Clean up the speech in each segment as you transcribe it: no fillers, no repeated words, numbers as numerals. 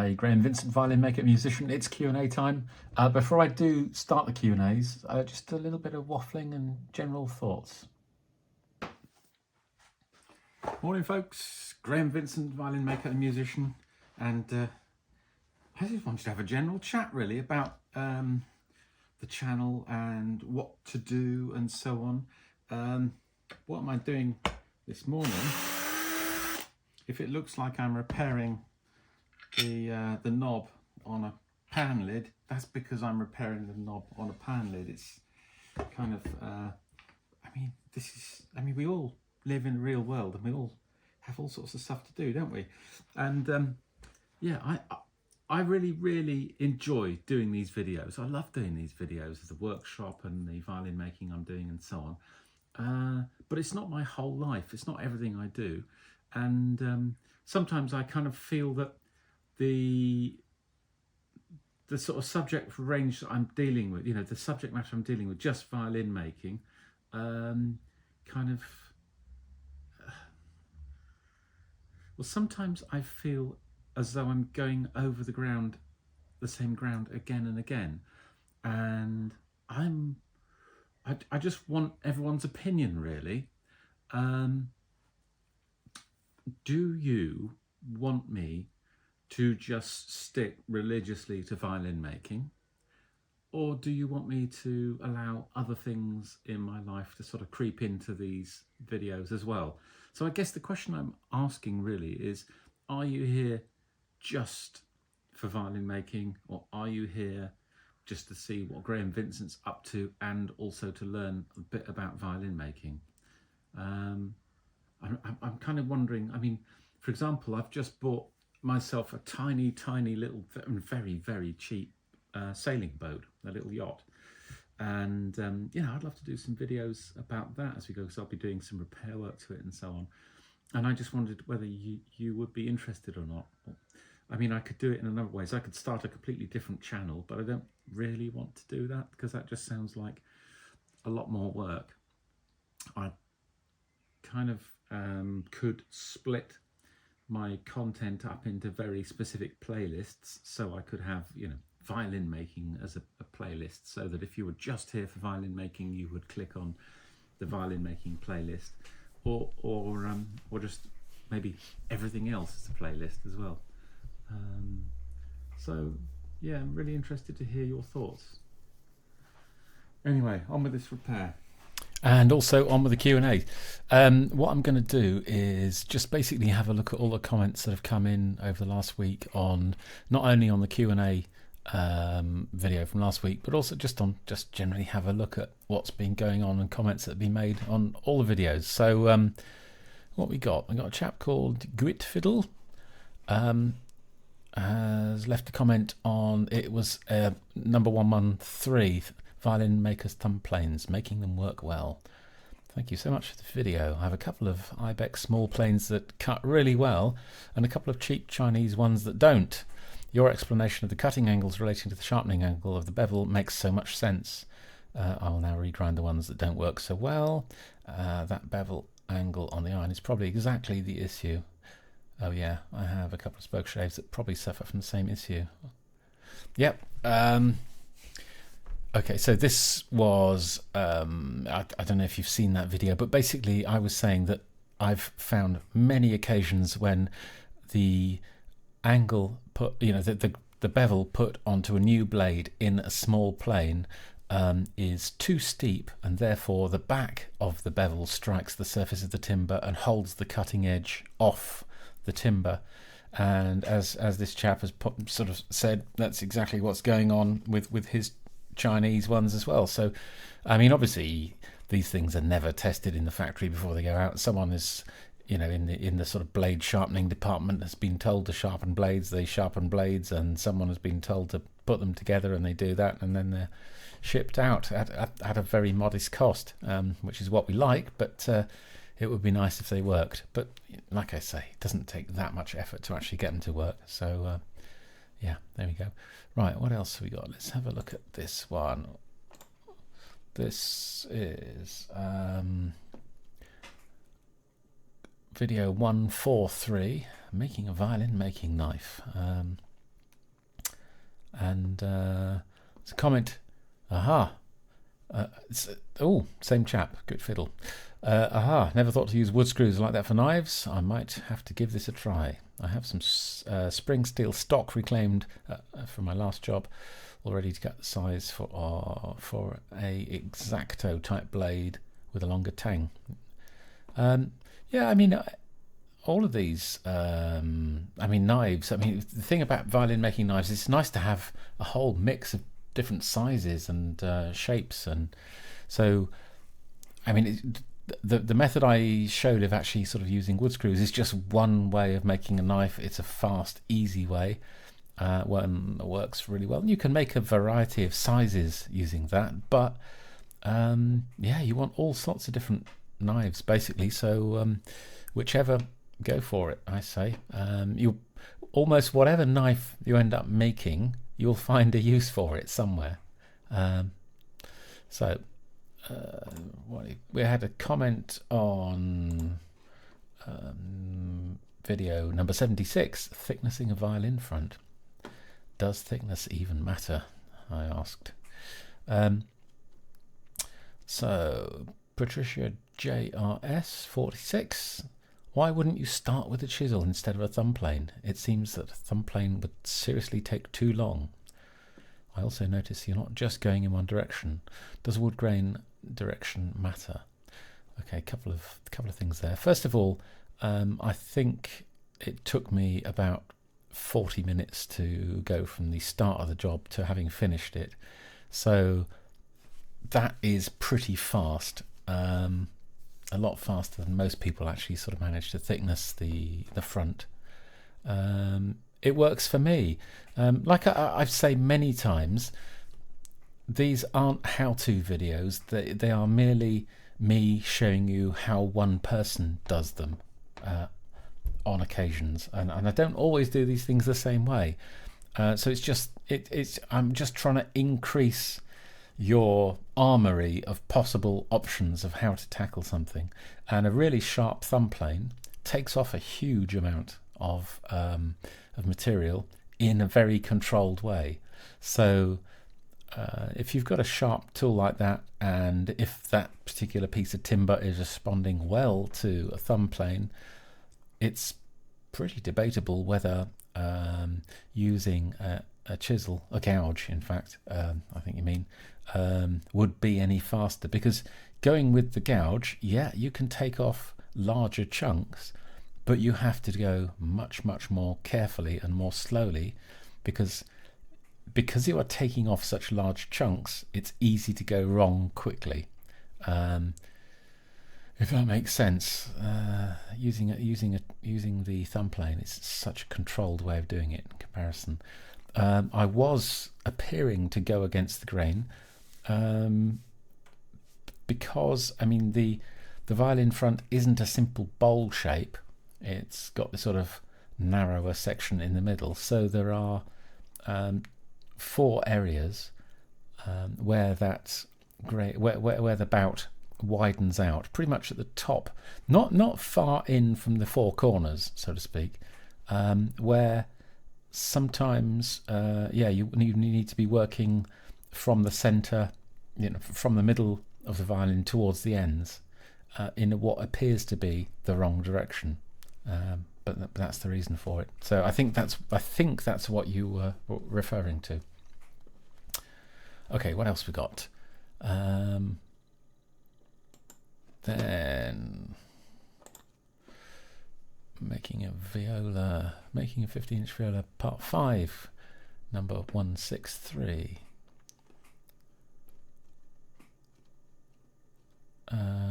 Hi, Graham Vincent, violin maker, musician. It's Q&A time. Before I do start the Q&As, just a little bit of waffling and general thoughts. Morning, folks. Graham Vincent, violin maker and musician. And I just wanted to have a general chat, really, about the channel and what to do and so on. What am I doing this morning? If it looks like I'm repairing the knob on a pan lid, that's because I'm repairing the knob on a pan lid. It's kind of we all live in the real world and we all have all sorts of stuff to do, don't we? And yeah, I really enjoy doing these videos. I love doing these videos as a workshop and the violin making I'm doing and so on. But it's not my whole life. It's not everything I do. And sometimes I kind of feel that the sort of subject range that I'm dealing with, the subject matter I'm dealing with, just violin making, well, sometimes I feel as though I'm going over the same ground again and again, and I just want everyone's opinion, really. Do you want me to just stick religiously to violin making, or do you want me to allow other things in my life to sort of creep into these videos as well? So I guess the question I'm asking really is, are you here just for violin making, or are you here just to see what Graham Vincent's up to and also to learn a bit about violin making? I'm kind of wondering, for example, I've just bought myself a tiny little, very cheap sailing boat, a little yacht, and I'd love to do some videos about that as we go, because I'll be doing some repair work to it and so on. And I just wondered whether you would be interested or not. I could do it in a number of ways. I could start a completely different channel, but I don't really want to do that because that just sounds like a lot more work. I kind of could split my content up into very specific playlists, so I could have violin making as a playlist, so that if you were just here for violin making, you would click on the violin making playlist, or just maybe everything else as a playlist as well. So yeah, I'm really interested to hear your thoughts. Anyway, on with this repair. And also on with the Q&A. What I'm going to do is just basically have a look at all the comments that have come in over the last week, on not only on the Q&A video from last week, but also just generally have a look at what's been going on and comments that have been made on all the videos. So what we got a chap called Gwit Fiddle has left a comment on, it was number 113, violin makers' thumb planes, making them work well. Thank you so much for the video. I have a couple of Ibex small planes that cut really well and a couple of cheap Chinese ones that don't. Your explanation of the cutting angles relating to the sharpening angle of the bevel makes so much sense. I will now regrind the ones that don't work so well. That bevel angle on the iron is probably exactly the issue. Oh yeah, I have a couple of spoke shaves that probably suffer from the same issue. Yep. Okay, so this was, I don't know if you've seen that video, but basically I was saying that I've found many occasions when the angle put, the bevel put onto a new blade in a small plane is too steep, and therefore the back of the bevel strikes the surface of the timber and holds the cutting edge off the timber. And as this chap has sort of said, that's exactly what's going on with his Chinese ones as well. So obviously these things are never tested in the factory before they go out. Someone is in the sort of blade sharpening department has been told to sharpen blades, they sharpen blades, and someone has been told to put them together and they do that, and then they're shipped out at a very modest cost, which is what we like, but it would be nice if they worked. But like I say, it doesn't take that much effort to actually get them to work. So yeah, there we go. Right, what else have we got? Let's have a look at this one. This is video 143, making a violin making knife. And it's a comment. Aha. Same chap. Good fiddle. Aha. Never thought to use wood screws like that for knives. I might have to give this a try. I have some spring steel stock reclaimed from my last job, all ready to cut the size for a X-Acto type blade with a longer tang. Yeah, I mean, all of these, I mean, knives. I mean, the thing about violin making knives, it's nice to have a whole mix of different sizes and shapes, and so, I mean, the method I showed of actually sort of using wood screws is just one way of making a knife. It's a fast, easy way. One that works really well. You can make a variety of sizes using that, but yeah, you want all sorts of different knives basically. So whichever, go for it, I say. You almost whatever knife you end up making, you'll find a use for it somewhere. So we had a comment on video number 76, thicknessing a violin front. Does thickness even matter? I asked. So Patricia JRS 46. Why wouldn't you start with a chisel instead of a thumb plane? It seems that a thumb plane would seriously take too long. I also notice you're not just going in one direction. Does wood grain direction matter? Okay, a couple of things there. First of all, I think it took me about 40 minutes to go from the start of the job to having finished it. So that is pretty fast. A lot faster than most people actually sort of manage to thickness the front. It works for me. Like I've said many times, these aren't how-to videos. They are merely me showing you how one person does them on occasions, and I don't always do these things the same way. So it's just I'm just trying to increase your armory of possible options of how to tackle something, and a really sharp thumb plane takes off a huge amount of material in a very controlled way. So if you've got a sharp tool like that, and if that particular piece of timber is responding well to a thumb plane, it's pretty debatable whether using a chisel, a gouge in fact, I think you mean, would be any faster, because going with the gouge, yeah, you can take off larger chunks, but you have to go much more carefully and more slowly, because you are taking off such large chunks, it's easy to go wrong quickly. If that makes sense, using the thumb plane is such a controlled way of doing it in comparison. I was appearing to go against the grain, because I mean the violin front isn't a simple bowl shape. It's got this sort of narrower section in the middle, so there are 4 areas where that where the bout widens out, pretty much at the top, not far in from the 4 corners, so to speak, where sometimes you need to be working from the center, from the middle of the violin towards the ends, in what appears to be the wrong direction, but that's the reason for it. So I think that's what you were referring to. Okay, what else we got? Then making a 15-inch viola, part 5, number 163.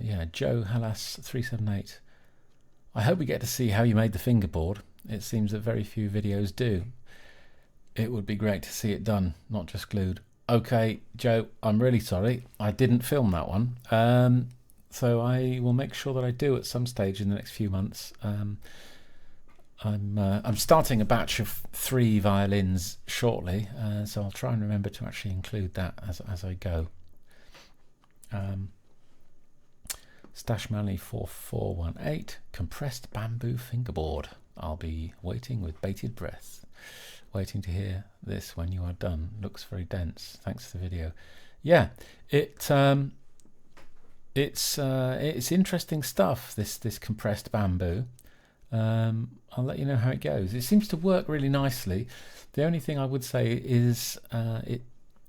Yeah, Joe Hallas 378. I hope we get to see how you made the fingerboard. It seems that very few videos do. It would be great to see it done, not just glued. Okay, Joe, I'm really sorry. I didn't film that one. So I will make sure that I do at some stage in the next few months. I'm starting a batch of 3 violins shortly, so I'll try and remember to actually include that as I go. Stashmanley 4418, compressed bamboo fingerboard. I'll be waiting with bated breath. waiting to hear this when you are done. Looks very dense. Thanks for the video. Yeah, it's interesting stuff, this compressed bamboo. I'll let you know how it goes. It seems to work really nicely. The only thing I would say is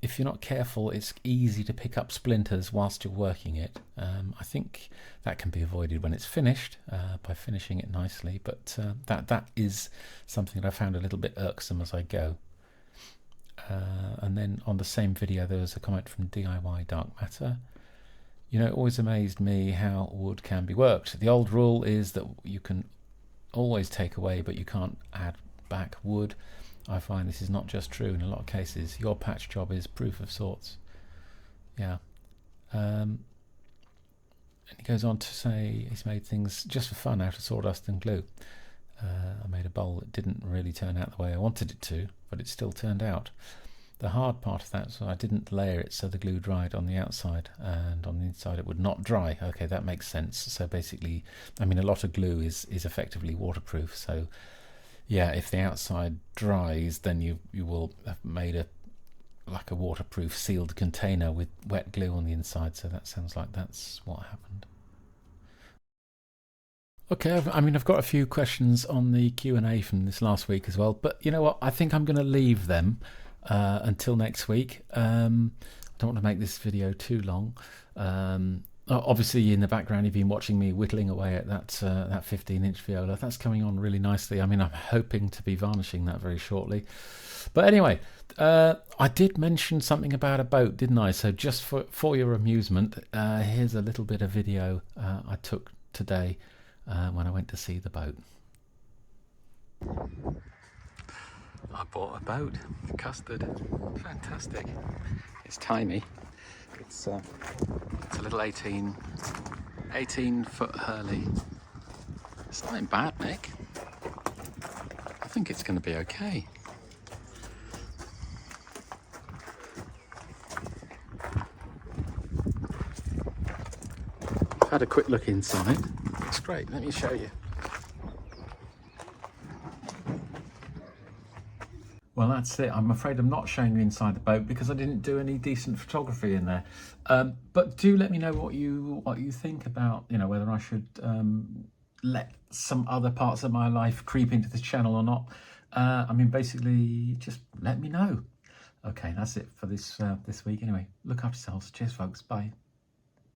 if you're not careful, it's easy to pick up splinters whilst you're working it. I think that can be avoided when it's finished by finishing it nicely, but that is something that I found a little bit irksome as I go. And then on the same video there was a comment from DIY Dark Matter. You know, it always amazed me how wood can be worked. The old rule is that you can always take away, but you can't add back wood. I find this is not just true in a lot of cases. Your patch job is proof of sorts. Yeah. And he goes on to say he's made things just for fun out of sawdust and glue. I made a bowl that didn't really turn out the way I wanted it to, but it still turned out. The hard part of that was I didn't layer it so the glue dried on the outside, and on the inside it would not dry. Okay, that makes sense. So basically, I mean, a lot of glue is effectively waterproof. So yeah, if the outside dries, then you will have made a waterproof sealed container with wet glue on the inside. So that sounds like that's what happened. Okay, I've got a few questions on the Q&A from this last week as well, but you know what? I think I'm going to leave them until next week. I don't want to make this video too long. Obviously, in the background, you've been watching me whittling away at that 15-inch viola. That's coming on really nicely. I mean, I'm hoping to be varnishing that very shortly. But anyway, I did mention something about a boat, didn't I? So just for your amusement, here's a little bit of video I took today when I went to see the boat. I bought a boat, Custard. Fantastic. It's tiny. It's a little 18-foot Hurley. It's not bad, Nick. I think it's going to be okay. I've had a quick look inside. It's great. Let me show you. Well, that's it. I'm afraid I'm not showing you inside the boat because I didn't do any decent photography in there. But do let me know what you think about, you know, whether I should let some other parts of my life creep into the channel or not. I mean, basically, just let me know. Okay, that's it for this week. Anyway, look after yourselves. Cheers, folks. Bye.